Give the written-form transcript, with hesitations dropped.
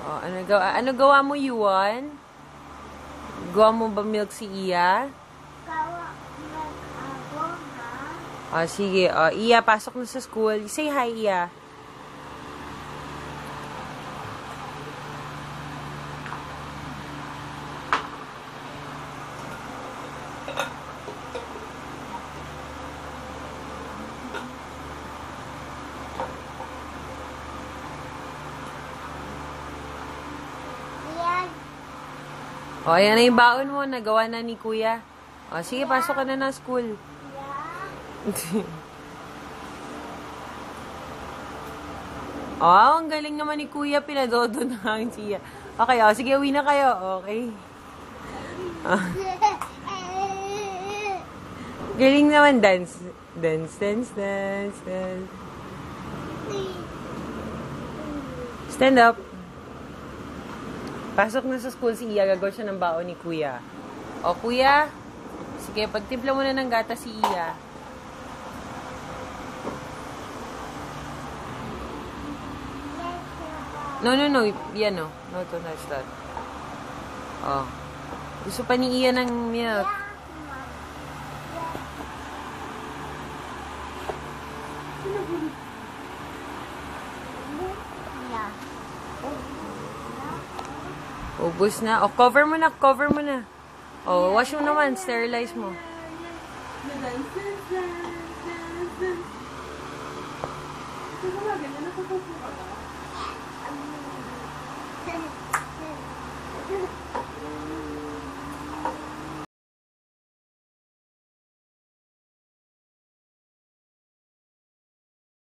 Oh, ano gawa mo, Yuan? Gawa mo ba milk si Iya? Gawa milk ako, ha? Oh, sige. Oh, Iya, pasok na sa school. Say hi, Iya. Yan. O, ayan na yung baon mo. Nagawa na ni Kuya. O, sige, pasok ka na ng school. Yan. O, ang galing naman ni Kuya. Pinadodo na ang siya. Okay, o, sige, uwi na kayo. Okay. Galing naman. Dance. Dance, dance, dance, dance. Stand up. Pasok na sa school si Iya. Gagawa siya ng baon ni Kuya. O, Kuya. Sige, pagtimpla mo na ng gata si Iya. No. Yan, no. No, to touch that. Oh. Gusto pa ni Iya ng milk. Yan. Ubus na. O, cover mo na. Cover mo na. O, wash mo naman. Sterilize mo.